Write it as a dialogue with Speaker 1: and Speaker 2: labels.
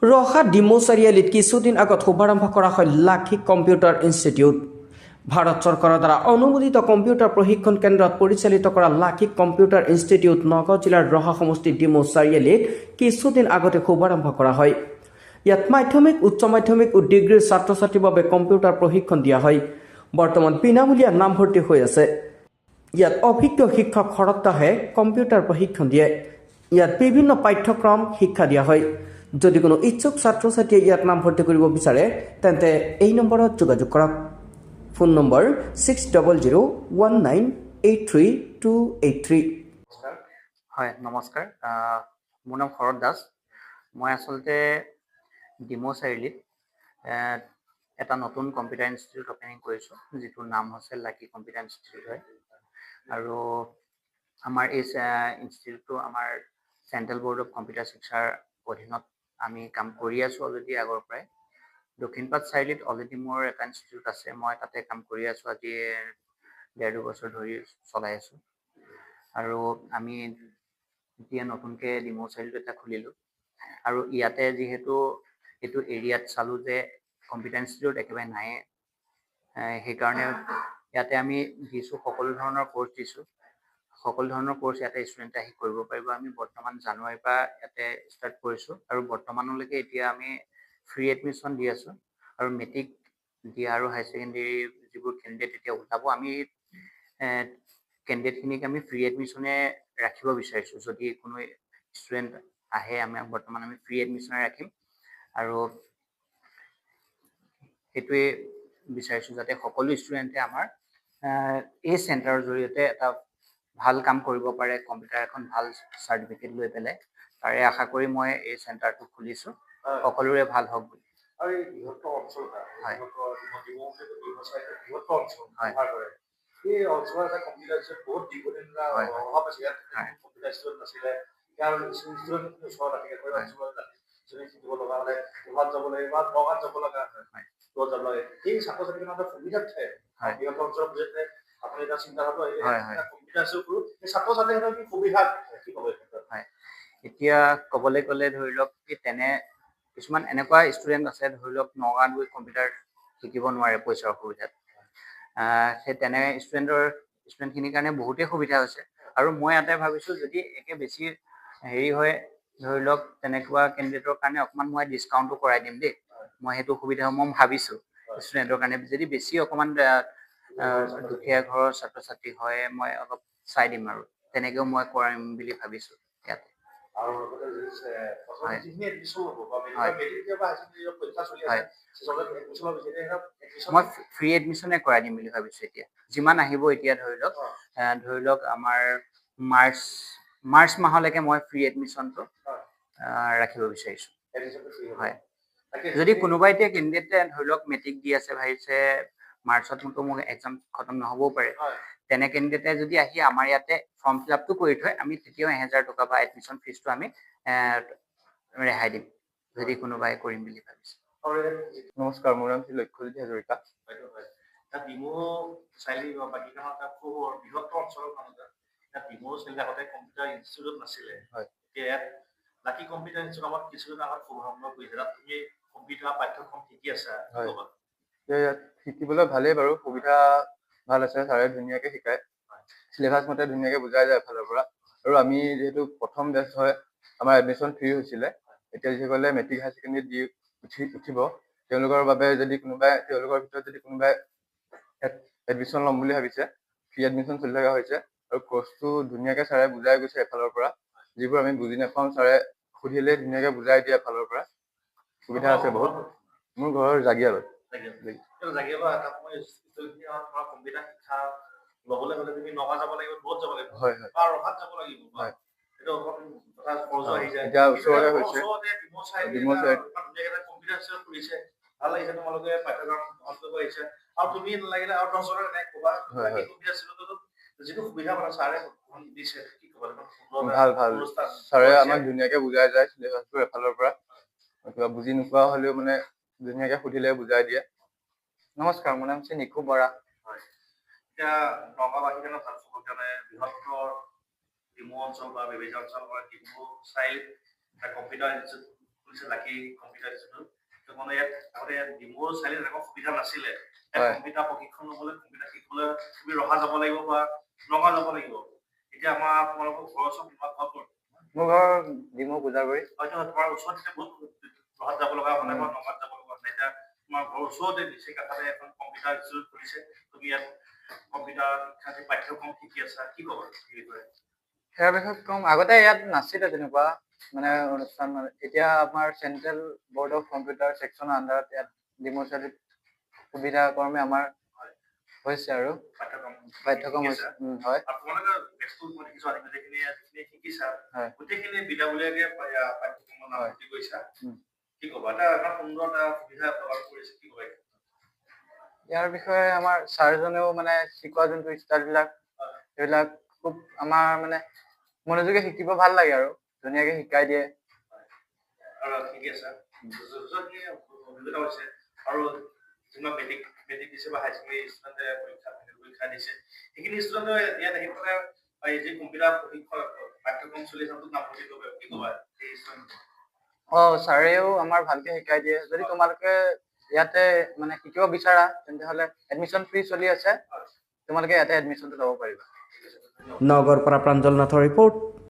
Speaker 1: ৰহা ডিমৌ চাৰিআলিত কিছুদিন আগত শুভাৰম্ভ কৰা হয় লাক্ষিক কম্পিউটাৰ ইনষ্টিটিউট। ভাৰত চৰকাৰৰ দ্বাৰা অনুমোদিত কম্পিউটাৰ প্ৰশিক্ষণ কেন্দ্ৰত পৰিচালিত কৰা লাক্ষিক কম্পিউটাৰ ইনষ্টিটিউট নগাঁও জিলাৰ ৰহা সমষ্টিৰ ডিমৌ চাৰিআলিত কিছুদিন আগতে শুভাৰম্ভ কৰা হয়। ইয়াত মাধ্যমিক, উচ্চ মাধ্যমিক আৰু ডিগ্ৰীৰ ছাত্ৰ ছাত্ৰীৰ বাবে কম্পিউটাৰ প্ৰশিক্ষণ দিয়া হয়। বৰ্তমান বিনামূলীয়া নামভৰ্তি হৈ আছে। ইয়াত অভিজ্ঞ শিক্ষক শৰৎ দাসে কম্পিউটাৰ প্ৰশিক্ষণ দিয়ে। ইয়াত বিভিন্ন পাঠ্যক্ৰম শিক্ষা দিয়া হয়। যদি কোনো ইচ্ছুক ছাত্ৰ ছাত্ৰীয়ে ইয়াত নামভৰ্তি কৰিব বিচাৰে তেন্তে এই নম্বৰত যোগাযোগ কৰক। Phone number 6001983283।
Speaker 2: হয়, নমস্কাৰ। মোৰ নাম শৰৎ দাস। মই আচলতে ডিমৌ চাৰিআলিত এটা নতুন কম্পিউটাৰ ইনষ্টিটিউট অপেনিং কৰিছোঁ, যিটোৰ নাম হৈছে লাকি কম্পিউটাৰ ইনষ্টিটিউট হয়। আৰু আমাৰ এই ইনষ্টিটিউটটো আমাৰ চেণ্ট্ৰেল বৰ্ড অফ কম্পিউটাৰ শিক্ষাৰ অধীনত আমি কাম কৰি আছোঁ অলৰেডি আগৰ পৰাই। দক্ষিণপাট চাৰিআলিত অলৰেডি মোৰ এটা ইনষ্টিটিউট আছে, মই তাতে কাম কৰি আছোঁ। আজি 1.5-2 বছৰ ধৰি চলাই আছোঁ। আৰু আমি এতিয়া নতুনকৈ ডিমৌ চাৰিআলিত এটা খুলিলোঁ। আৰু ইয়াতে যিহেতু এইটো এৰিয়াত চালোঁ যে কম্পিউটাৰ ইনষ্টিটিউট একেবাৰে নায়ে, সেইকাৰণে ইয়াতে আমি দিছোঁ, সকলো ধৰণৰ কোৰ্চ দিছোঁ। সকলো ধৰণৰ কোৰ্চ ইয়াতে ষ্টুডেণ্টে আহি কৰিব পাৰিব। আমি বৰ্তমান জানুৱাৰীৰ পৰা ইয়াতে ষ্টাৰ্ট কৰিছোঁ আৰু বৰ্তমানলৈকে এতিয়া আমি ফ্ৰী এডমিশ্যন দি আছোঁ। আৰু মেট্ৰিক দিয়া আৰু হায়াৰ ছেকেণ্ডেৰী যিবোৰ কেণ্ডিডেট এতিয়া ওলাব, আমি কেণ্ডিডেটখিনিক আমি ফ্ৰী এডমিশ্যনে ৰাখিব বিচাৰিছোঁ। যদি কোনো ষ্টুডেণ্ট আহে, বৰ্তমান আমি ফ্ৰী এডমিশ্যনে ৰাখিম। আৰু সেইটোৱে বিচাৰিছোঁ যাতে সকলো ষ্টুডেণ্টে আমাৰ এই চেণ্টাৰৰ জৰিয়তে এটা ভাল কাম কৰিব পাৰে, কম্পিউটাৰ এখন ভাল চাৰ্টিফিকেট লৈ পেলাই। তাৰে আশা কৰি মই এই চেণ্টাৰটো খুলিছোঁ, সকলোৰে ভাল হওক বুলি।
Speaker 3: আৰু এই বৃহত্তৰ অঞ্চল হয়, এই অঞ্চলৰ এটা কম্পিউটাৰ বহুত দীৰ্ঘদিন অভাৱ আছে। ইয়াত কম্পিউটাৰ ষ্টুডেণ্ট নাছিলে, ইয়াৰ ষ্টুডেণ্ট ওচৰত আহে, যদি শিকিব লগা হ'লে গুৱাহাটীত যাব লাগে বা নগাঁৱত যাব লগা হয়, দূৰত যাব লাগে। এই ছাত্ৰ ছাত্ৰীসকলৰ সুবিধাত থাকে বৃহত্তৰ অঞ্চলৰ বুজিলে আপুনি এটা চিন্তা কৰিব কম্পিউটাৰ ছাত্ৰ ছাত্ৰীসকলৰ কি সুবিধা কি ক'ব?
Speaker 2: হয়, এতিয়া ক'বলৈ গ'লে ধৰি লওক তেনে কিছুমান এনেকুৱা ষ্টুডেণ্ট আছে, ধৰি লওক নগাঁৱত গৈ কম্পিউটাৰ শিকিব নোৱাৰে পইচাৰ অসুবিধাত। সেই তেনে ষ্টুডেণ্টখিনিৰ কাৰণে বহুতেই সুবিধা হৈছে। আৰু মই ইয়াতে ভাবিছোঁ যদি একে বেছি হেৰি হয়, ধৰি লওক তেনেকুৱা কেণ্ডিডেটৰ কাৰণে অকণমান মই ডিছকাউণ্টো কৰাই দিম দেই। মই সেইটো সুবিধা মই ভাবিছোঁ ষ্টুডেণ্টৰ কাৰণে। যদি বেছি অকণমান দুখীয়া ঘৰৰ ছাত্ৰ ছাত্ৰী হয়, মই অলপ চাই দিম আৰু তেনেকৈও মই কৰিম বুলি ভাবিছোঁ ইয়াতে। মই ফ্ৰী এডমিশ্যনে কৰাই দিম বুলি ভাবিছোঁ এতিয়া। যিমান আহিব এতিয়া ধৰি লওক আমাৰ মাৰ্চ মাহলৈকে মই ফ্ৰী এডমিশ্যনটো ৰাখিব বিচাৰিছোঁ। হয়, যদি কোনোবা এতিয়া কেণ্ডিডেটে ধৰি লওক মেট্ৰিক দি আছে, ভাবিছে মাৰ্চত মোৰ এক্সাম খতম নহ'বও পাৰে, তেনে কেণ্ডিডেটে যদি আহি আমাৰ ইয়াতে ফৰ্ম ফিল আপটো কৰি থয়, আমি তেতিয়াও 1000 টকা বা এডমিশ্যন ফিজটো আমি ৰেহাই দিম, যদি কোনোবাই কৰিম বুলি ভাবিছে।
Speaker 4: নমস্কাৰ, মোৰ নাম শ্ৰী লক্ষ্যজিৎ হাজৰিকা।
Speaker 3: ডিমৌ চাৰিআলি বৃহত্তৰ অঞ্চলৰ মানুহ ডিমৌ চাৰিআলি আগতে কম্পিউটাৰ ইনষ্টিটিউট নাছিলে। এতিয়া ইয়াত লাকি কম্পিউটাৰ ইনষ্টিটিউট কিছুদিন আগত শুভাৰম্ভ কৰিছে। তাত তুমি কম্পিউটাৰ পাঠ্যক্ৰম শিকি আছা।
Speaker 4: ইয়াত শিকিবলৈ ভালেই বাৰু, সুবিধা ভাল আছে, ছাৰে ধুনীয়াকে শিকায়, চিলেবাছ মতে ধুনীয়াকে বুজাই যায় এফালৰ পৰা। আৰু আমি যিহেতু প্ৰথম বেচ হয়, আমাৰ এডমিশ্যন ফ্ৰী হৈছিলে। এতিয়া যিসকলে মেট্ৰিক হায়াৰ ছেকেণ্ডেৰী দি উঠিব, তেওঁলোকৰ বাবে যদি তেওঁলোকৰ ভিতৰত যদি কোনোবাই এডমিশ্যন ল'ম বুলি ভাবিছে, ফ্ৰী এডমিশ্যন চলি থকা হৈছে। আৰু কোৰ্চটো ধুনীয়াকে ছাৰে বুজাই গৈছে এফালৰ পৰা। যিবোৰ আমি বুজি নাপাওঁ, ছাৰে সুধিলে ধুনীয়াকে বুজাই দিয়ে এফালৰ পৰা। সুবিধা আছে বহুত। মোৰ ঘৰৰ জাগিয়ালত।
Speaker 3: কম্পিউটাৰ শিক্ষা ল'বলৈ হ'লে তুমি নগাঁও যাব লাগিব, দূৰত যাব লাগিব,
Speaker 4: হয়
Speaker 3: বা ৰহাত যাব লাগিব।
Speaker 4: এতিয়া ওচৰতে হৈছে ডিমৌ চাৰিআলিত।
Speaker 3: ভাল লাগিছে, তোমালোকে পাঠ্যক্ৰম কৰিব আহিছে। আৰু তুমি নালাগিলে আৰু 10 জনক এনেকে ক'বা, যিটো সুবিধা মানে ছাৰে দিছে, কি ক'বা?
Speaker 4: ভাল ছাৰে আমাক ধুনীয়াকে বুজাই যায় চিলেবাছটো এফালৰ পৰা। কিবা বুজি নোপোৱা হ'লেও মানে ধুনীয়াকে সুধিলে বুজাই দিয়ে।
Speaker 2: নমস্কাৰ, মোৰ নাম শ্ৰী নিকু বৰা।
Speaker 3: এতিয়া নগাঁওবাসীৰ কাৰণে ভাল খবৰ কাৰণে বৃহত্তৰ ডিমৌ অঞ্চল বা বেবেজীয়া অঞ্চল বা ডিমৌ চাৰিআলিত এটা কম্পিউটাৰ ইনষ্টিটিউট খুলিছে লাকি কম্পিউটাৰ ইনষ্টিটিউট। মানে ইয়াত আগতে ডিমৌ চাৰিআলিত এনেকুৱা সুবিধা নাছিলে।
Speaker 4: হয়।
Speaker 3: কম্পিউটাৰ প্ৰশিক্ষণ ল'বলৈ, কম্পিউটাৰ শিকিবলৈ তুমি ৰহা যাব লাগিব বা নগাঁও যাব লাগিব। এতিয়া আমাৰ তোমালোকৰ ঘৰৰ ওচৰত তোমাৰ ঘৰ ক'ত?
Speaker 4: মোৰ ঘৰ ডিমৌ পূজাগুৰি।
Speaker 3: হয়তো তোমাৰ ওচৰত এতিয়া বহুত ৰহাত যাব লগা হোৱা নাই বা নগাঁৱত যাব লগা হোৱা নাই। এতিয়া তোমাৰ ঘৰৰ ওচৰতে নিচে কাষতে এখন কম্পিউটাৰ ইনষ্টিটিউট খুলিছে। তুমি ইয়াত কম্পিউটাৰ শিক্ষাৰ্থী পাঠ্যক্ৰম শিকি আছা, কি ক'বা এই বিষয়ে?
Speaker 4: ইয়াৰ বিষয়ে কম, আগতে ইয়াত নাছিলে তেনেকুৱা মানে অনুষ্ঠান। মানে এতিয়া আমাৰ চেন্ট্ৰেল বৰ্ড অফ কম্পিউটাৰ ছেকশ্যনৰ আণ্ডাৰত ইয়াত ডিমৌ চাৰিআলিত সুবিধা কৰ্মে আমাৰ হৈছে আৰু পাঠ্যক্ৰম হৈছে। হয়।
Speaker 3: আৰু তোমালোকে বেছটো মই দেখিছোঁ আজিকালি যিখিনি শিকিছা,
Speaker 4: হয়।
Speaker 3: গোটেইখিনি বিনামূলীয়াকৈ পাঠ্যক্ৰমত নামভৰ্তি কৰিছা। কি ক'বা? এটা সুন্দৰ এটা সুবিধা প্ৰদান কৰিছে, কি ক'বা?
Speaker 4: ইয়াৰ বিষয়ে আমাৰ ছাৰজনেও মানে শিকোৱা যোনটো ষ্টাইলবিলাক সেইবিলাক খুব আমাৰ মানে মনোযোগে শিকিব ভাল লাগে আৰু ধুনীয়াকে শিকাই দিয়ে।
Speaker 3: আৰু শিকি আছা, যথেষ্টখিনি অভিজ্ঞতা হৈছে। আৰু যিমান মেট্ৰিক দিছে বা হাই ছেকেণ্ডেৰী ষ্টুডেণ্টে পৰীক্ষা দিছে, সেইখিনি ষ্টুডেণ্টে ইয়াত আহি পেলাই এই যি কম্পিউটাৰ পাঠ্যক্ৰম চলি আছে নামভৰ্তি কৰিব, কি ক'বা এই ষ্টুডেণ্ট?
Speaker 4: ছাৰেও আমাৰ ভালকে শিকাই দিয়ে। যদি তোমালোকে ইয়াতে মানে শিকিব বিচাৰা তেন্তে হ'লে এডমিশ্যন ফ্ৰী চলি আছে, তোমালোকে ইয়াতে এডমিশ্যনটো ল'ব পাৰিবা।
Speaker 1: নগৰৰ পৰা প্ৰাঞ্জল নাথৰ ৰিপৰ্ট।